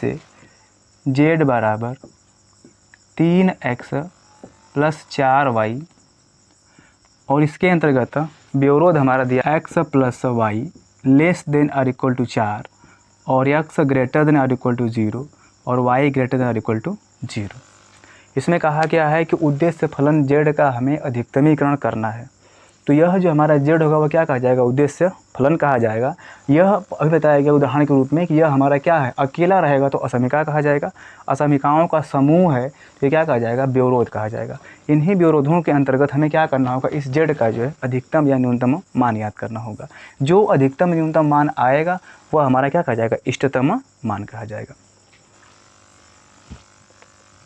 से z बराबर 3x plus 4y और इसके अंतर्गत व्यवरोध हमारा दिया x plus Y less than और इक्वल टू 4 और x ग्रेटर देन और इक्वल टू 0 और y ग्रेटर देन और इक्वल टू 0। इसमें कहा गया है कि उद्देश्य फलन z का हमें अधिकतमीकरण करना है। तो यह जो हमारा z होगा वह क्या कहा जाएगा, उद्देश्य फलन कहा जाएगा। यह अभी बताया गया उदाहरण के रूप में कि यह हमारा क्या है, अकेला रहेगा तो असमीका कहा जाएगा, असमीकाओं का समूह है तो ये क्या कहा जाएगा, व्यवरोध कहा जाएगा। इन्हीं व्यवरोधों के अंतर्गत हमें क्या करना होगा, इस z का जो है अधिकतम या न्यूनतम मान याद करना होगा। जो अधिकतम न्यूनतम मान आएगा वह हमारा क्या कहा जाएगा, इष्टतम मान कहा जाएगा।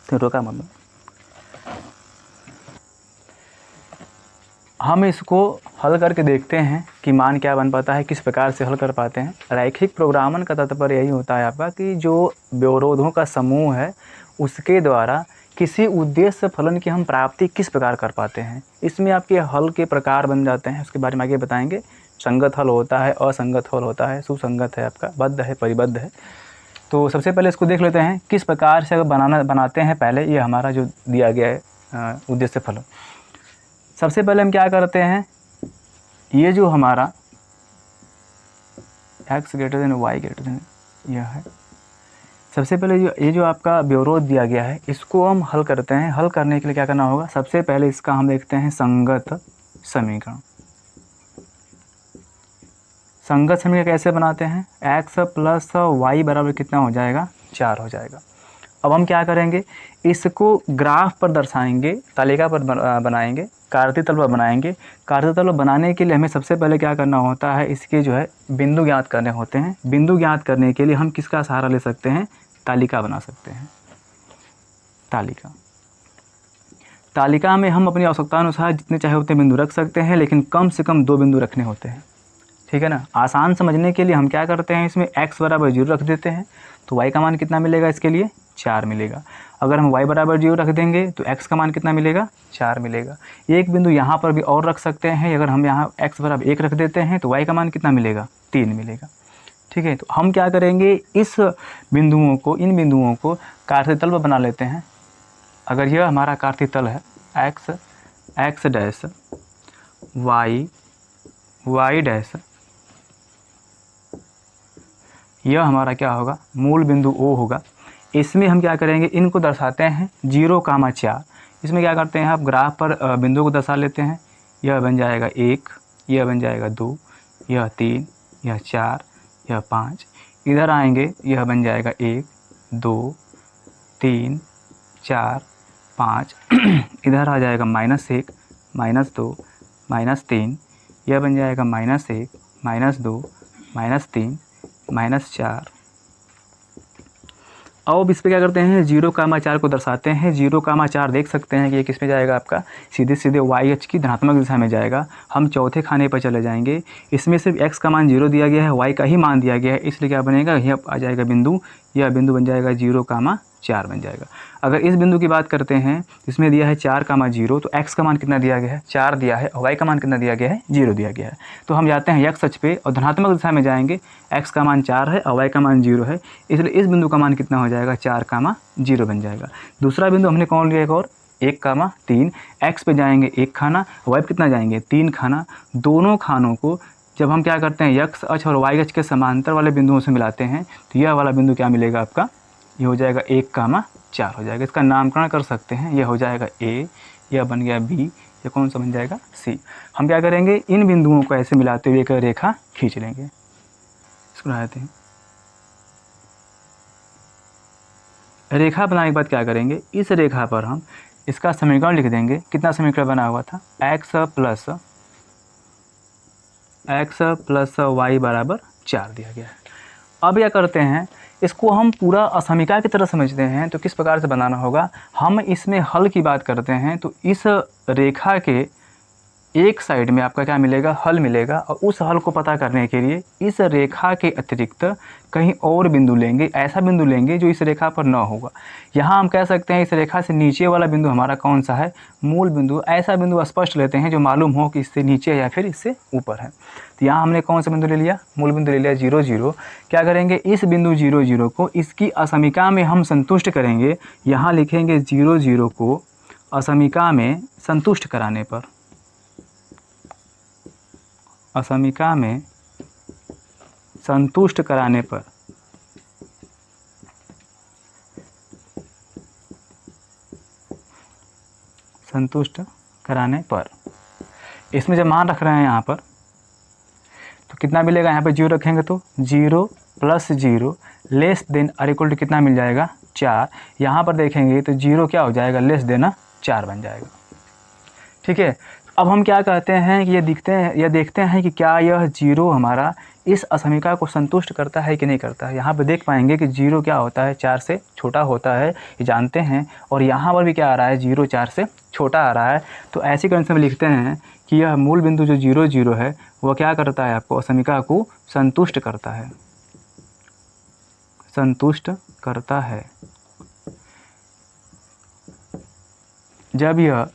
तो रोका मतलब हम इसको हल करके देखते हैं कि मान क्या बन पाता है, किस प्रकार से हल कर पाते हैं। रैखिक प्रोग्रामन का तात्पर्य यही होता है आपका कि जो व्यवरोधों का समूह है उसके द्वारा किसी उद्देश्य फलन की हम प्राप्ति किस प्रकार कर पाते हैं। इसमें आपके हल के प्रकार बन जाते हैं, उसके बारे में आगे बताएंगे। संगत हल होता है, असंगत हल होता है, सुसंगत है आपका, बद्ध है, परिबद्ध है। तो सबसे पहले इसको देख लेते हैं किस प्रकार से अगर बनाते हैं। पहले ये हमारा जो दिया गया है उद्देश्य फलन, सबसे पहले हम क्या करते हैं, ये जो हमारा x greater then y greater then यह है, सबसे पहले ये जो आपका व्यवरोध दिया गया है इसको हम हल करते हैं। हल करने के लिए क्या करना होगा, सबसे पहले इसका हम देखते हैं संगत समीकरण। संगत समीकरण कैसे बनाते हैं, x प्लस वाई बराबर कितना हो जाएगा, 4 हो जाएगा। अब हम क्या करेंगे, इसको ग्राफ पर दर्शाएंगे, तालिका पर बनाएंगे, कार्तीय तल पर बनाएंगे। कार्तीय तल बनाने के लिए हमें सबसे पहले क्या करना होता है, इसके जो है बिंदु ज्ञात करने होते हैं। बिंदु ज्ञात करने के लिए हम किसका सहारा ले सकते हैं, तालिका बना सकते हैं। तालिका में हम अपनी आवश्यकता अनुसार जितने चाहे उतने बिंदु रख सकते हैं, लेकिन कम से कम 2 बिंदु रखने होते हैं, ठीक है ना। आसान समझने के लिए हम क्या करते हैं, इसमें x बराबर 0 रख देते हैं तो y का मान कितना मिलेगा, इसके लिए 4 मिलेगा। अगर हम y बराबर 0 रख देंगे तो x का मान कितना मिलेगा, 4 मिलेगा। एक बिंदु यहाँ पर भी और रख सकते हैं, अगर हम यहाँ x बराबर 1 रख देते हैं तो y का मान कितना मिलेगा, 3 मिलेगा, ठीक है। तो हम क्या करेंगे, इस बिंदुओं को, इन बिंदुओं को कार्तीय तल पर बना लेते हैं। अगर यह हमारा कार्तीय तल है x डैश y डैश, यह हमारा क्या होगा, मूल बिंदु O होगा। इसमें हम क्या करेंगे, इनको दर्शाते हैं 0,4। इसमें क्या करते हैं, आप ग्राफ पर बिंदु को दर्शा लेते हैं। यह बन जाएगा 1, यह बन जाएगा 2, यह 3, यह 4, यह 5। इधर आएंगे, यह बन जाएगा 1, 2, 3, 4, 5। इधर आ जाएगा -1, -2, -3। यह बन जाएगा -1, -2, -3, -4। अब इस पर क्या करते हैं, 0,4 को दर्शाते हैं। 0,4 देख सकते हैं कि ये किस में जाएगा, आपका सीधे सीधे YH की धनात्मक दिशा में जाएगा। हम चौथे खाने पर चले जाएंगे। इसमें सिर्फ x का मान 0 दिया गया है, y का ही मान दिया गया है, इसलिए क्या बनेगा, यह आ जाएगा बिंदु, यह बिंदु बन जाएगा 0,4 बन जाएगा। अगर इस बिंदु की बात करते हैं, इसमें दिया है 4,0, तो x का मान कितना दिया गया है, 4 दिया है, और y का मान कितना दिया गया है, 0 दिया गया है। तो हम जाते हैं x अक्ष पे और धनात्मक दिशा में जाएंगे। x का मान 4 है और y का मान 0 है, इसलिए इस बिंदु का मान कितना हो जाएगा, 4,0 बन जाएगा। दूसरा बिंदु हमने कौन लिया, एक और 1,3। x पे जाएंगे 1 खाना, y पे कितना जाएंगे, 3 खाना। दोनों खानों को जब हम क्या करते हैं, x अक्ष और y अक्ष के समांतर वाले बिंदुओं से मिलाते हैं तो यह वाला बिंदु क्या मिलेगा आपका, ये हो जाएगा 1,4 हो जाएगा। इसका नामकरण कर सकते हैं, यह हो जाएगा A, यह बन गया B, ये कौन सा बन जाएगा, C। हम क्या करेंगे, इन बिंदुओं को ऐसे मिलाते हुए एक रेखा खींच लेंगे। इसको बनाते हैं। रेखा बनाने के बाद क्या करेंगे, इस रेखा पर हम इसका समीकरण लिख देंगे। कितना समीकरण बना हुआ था, x प्लस y बराबर 4 दिया गया है। अब क्या करते हैं, इसको हम पूरा असमीका की तरह समझते हैं। तो किस प्रकार से बनाना होगा, हम इसमें हल की बात करते हैं तो इस रेखा के एक साइड में आपका क्या मिलेगा, हल मिलेगा, और उस हल को पता करने के लिए इस रेखा के अतिरिक्त कहीं और बिंदु लेंगे, ऐसा बिंदु लेंगे जो इस रेखा पर न होगा। यहाँ हम कह सकते हैं इस रेखा से नीचे वाला बिंदु हमारा कौन सा है, मूल बिंदु। ऐसा बिंदु स्पष्ट लेते हैं जो मालूम हो कि इससे नीचे या फिर इससे ऊपर है। तो यहाँ हमने कौन सा बिंदु ले लिया, मूल बिंदु ले लिया 0 0। क्या करेंगे, इस बिंदु 0 0 को इसकी असमीका में हम संतुष्ट करेंगे। यहाँ लिखेंगे 0 0 को असमीका में संतुष्ट कराने पर, असमीका में संतुष्ट कराने पर इसमें जब मान रख रहे हैं यहाँ पर तो कितना मिलेगा, यहाँ पे 0 रखेंगे तो 0 + 0 लेस देन और इक्वल टू कितना मिल जाएगा 4। यहाँ पर देखेंगे तो 0 क्या हो जाएगा, लेस देन 4 बन जाएगा। ठीक है, अब हम क्या कहते हैं कि ये देखते हैं कि क्या यह 0 हमारा इस असमीका को संतुष्ट करता है कि नहीं करता है। यहाँ पे देख पाएंगे कि 0 क्या होता है, 4 से छोटा होता है, ये जानते हैं। और यहाँ पर भी क्या आ रहा है, 0 4 से छोटा आ रहा है। तो ऐसी कंडीशन में लिखते हैं कि यह मूल बिंदु जो 0 0 है वह क्या करता है, आपको असमीका को संतुष्ट करता है, संतुष्ट करता है। जब यह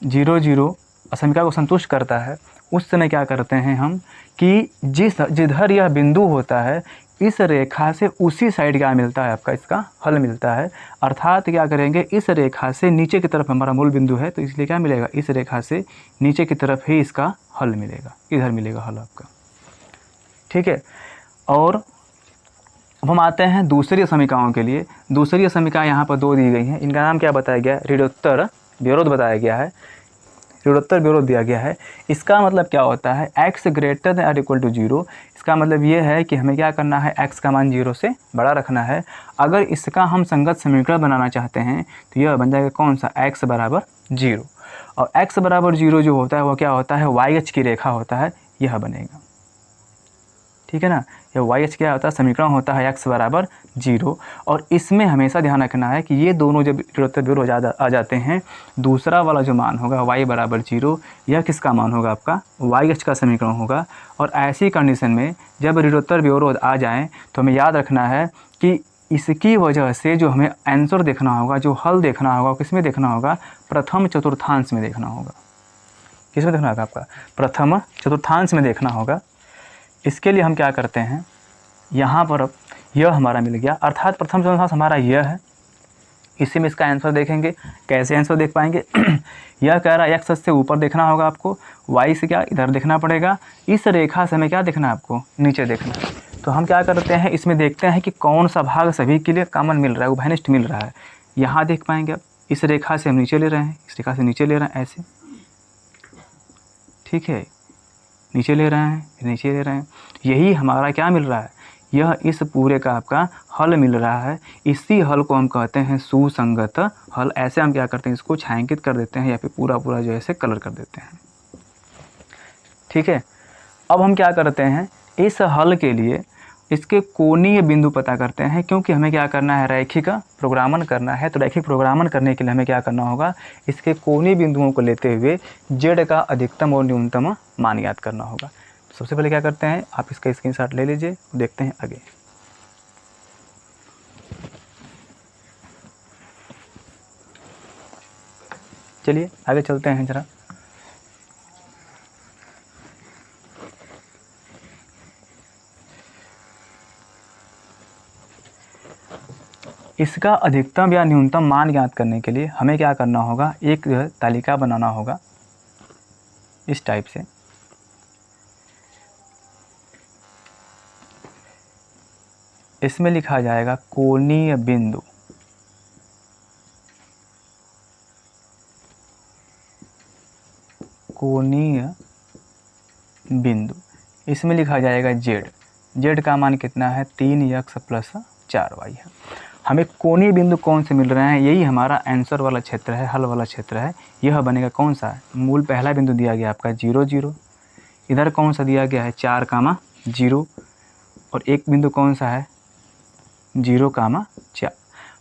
0 0 असमीका को संतुष्ट करता है उस समय क्या करते हैं हम कि जिधर यह बिंदु होता है इस रेखा से उसी साइड क्या मिलता है, आपका इसका हल मिलता है। अर्थात क्या करेंगे, इस रेखा से नीचे की तरफ हमारा मूल बिंदु है तो इसलिए क्या मिलेगा, इस रेखा से नीचे की तरफ ही इसका हल मिलेगा, इधर मिलेगा हल आपका। ठीक है, और अब हम आते हैं दूसरी समीकरणों के लिए। दूसरी समीकरण यहाँ पर 2 दी गई हैं, इनका नाम क्या बताया गया है, ऋणोत्तर विरोध बताया गया है, ऋणोत्तर विरोध दिया गया है। इसका मतलब क्या होता है, x ग्रेटर देन और इक्वल टू 0। इसका मतलब ये है कि हमें क्या करना है, x का मान 0 से बड़ा रखना है। अगर इसका हम संगत समीकरण बनाना चाहते हैं तो यह बन जाएगा कौन सा, x बराबर 0। और x बराबर 0 जो होता है वो क्या होता है, YH की रेखा होता है, यह बनेगा। ठीक है ना, यह YH क्या होता है, समीकरण होता है x बराबर 0। और इसमें हमेशा ध्यान रखना है कि ये दोनों जब ऋणोत्तर विरोध आ जाते हैं, दूसरा वाला जो मान होगा y बराबर 0, यह किसका मान होगा, आपका YH का समीकरण होगा। और ऐसी कंडीशन में जब ऋणोत्तर विरोध आ जाएँ तो हमें याद रखना है कि इसकी वजह से जो हमें आंसर देखना होगा, जो हल देखना होगा, किस में देखना होगा, प्रथम चतुर्थांश में देखना होगा। किस में देखना होगा, आपका प्रथम चतुर्थांश में देखना होगा। इसके लिए हम क्या करते हैं, यहाँ पर यह हमारा मिल गया, अर्थात प्रथम चतुर्थांश हमारा यह है। इसी में इसका आंसर देखेंगे, कैसे आंसर देख पाएंगे यह कह रहा है x से ऊपर देखना होगा आपको, y से क्या इधर देखना पड़ेगा, इस रेखा से हमें क्या देखना है, आपको नीचे देखना है। तो हम क्या करते हैं, इसमें देखते हैं कि कौन सा भाग सभी के लिए कॉमन मिल रहा है, उभयनिष्ठ मिल रहा है। यहाँ देख पाएंगे आप, इस रेखा से हम नीचे ले रहे हैं, इस रेखा से नीचे ले रहे हैं, ऐसे। ठीक है, नीचे ले रहे हैं, नीचे ले रहे हैं, यही हमारा क्या मिल रहा है, यह इस पूरे का आपका हल मिल रहा है। इसी हल को हम कहते हैं सुसंगत हल। ऐसे हम क्या करते हैं, इसको छायांकित कर देते हैं या फिर पूरा जो है कलर कर देते हैं। ठीक है, अब हम क्या करते हैं, इस हल के लिए इसके कोणीय बिंदु पता करते हैं, क्योंकि हमें क्या करना है, रैखिक प्रोग्रामन करना है। तो रैखिक प्रोग्रामन करने के लिए हमें क्या करना होगा, इसके कोणीय बिंदुओं को लेते हुए z का अधिकतम और न्यूनतम मान याद करना होगा। तो सबसे पहले क्या करते हैं, आप इसका स्क्रीनशॉट ले लीजिए, देखते हैं आगे। चलिए आगे चलते हैं जरा। इसका अधिकतम या न्यूनतम मान ज्ञात करने के लिए हमें क्या करना होगा, एक तालिका बनाना होगा इस टाइप से। इसमें लिखा जाएगा कोणीय बिंदु, कोणीय बिंदु। इसमें लिखा जाएगा z का मान कितना है, 3x + 4y है। हमें कोणीय बिंदु कौन से मिल रहे हैं, यही हमारा आंसर वाला क्षेत्र है, हल वाला क्षेत्र है। यह बनेगा कौन सा, मूल पहला बिंदु दिया गया आपका 0 0, इधर कौन सा दिया गया है 4, 0, और एक बिंदु कौन सा है 0, 4।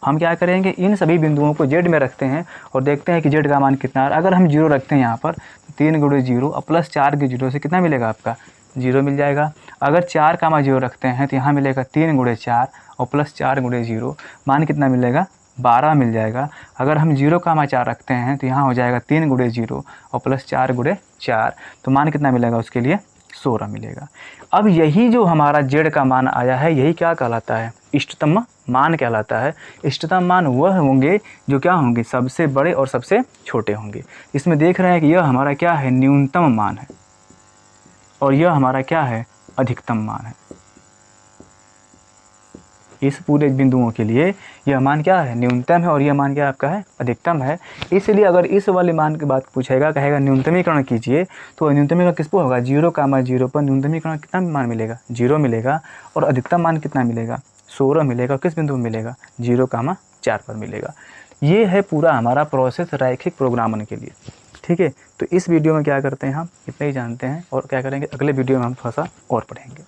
हम क्या करेंगे, इन सभी बिंदुओं को जेड में रखते हैं और देखते हैं कि जेड का मान कितना है। अगर हम 0 रखते हैं यहाँ पर, 3 × 0 और प्लस 4 के 0 से कितना मिलेगा आपका, 0 मिल जाएगा। अगर 4, 0 रखते हैं तो यहाँ मिलेगा 3 × 4 और प्लस 4 × 0, मान कितना मिलेगा, 12 मिल जाएगा। अगर हम 0, 4 रखते हैं तो यहाँ हो जाएगा 3 × 0 और प्लस 4 × 4, तो मान कितना मिलेगा उसके लिए, 16 मिलेगा। अब यही जो हमारा जेड का मान आया है, यही क्या कहलाता है, इष्टतम मान कहलाता है। इष्टतम मान वह होंगे जो क्या होंगे, सबसे बड़े और सबसे छोटे होंगे। इसमें देख रहे हैं कि यह हमारा क्या है, न्यूनतम मान है और यह हमारा क्या है, अधिकतम मान है। इस पूरे बिंदुओं के लिए यह मान क्या है, न्यूनतम है और यह मान क्या आपका है, अधिकतम है। इसलिए अगर इस वाले मान की बात पूछेगा, कहेगा न्यूनतमीकरण कीजिए, तो न्यूनतमीकरण किस पर होगा, 0, 0 पर न्यूनतमीकरण कितना मान मिलेगा, 0 मिलेगा। और अधिकतम मान कितना मिलेगा, 16 मिलेगा। किस बिंदु में मिलेगा, 0, 4 पर मिलेगा। ये है पूरा हमारा प्रोसेस रैखिक प्रोग्रामन के लिए। ठीक है, तो इस वीडियो में क्या करते हैं, हम इतना ही जानते हैं और क्या करेंगे, अगले वीडियो में हम थोड़ा सा और पढ़ेंगे।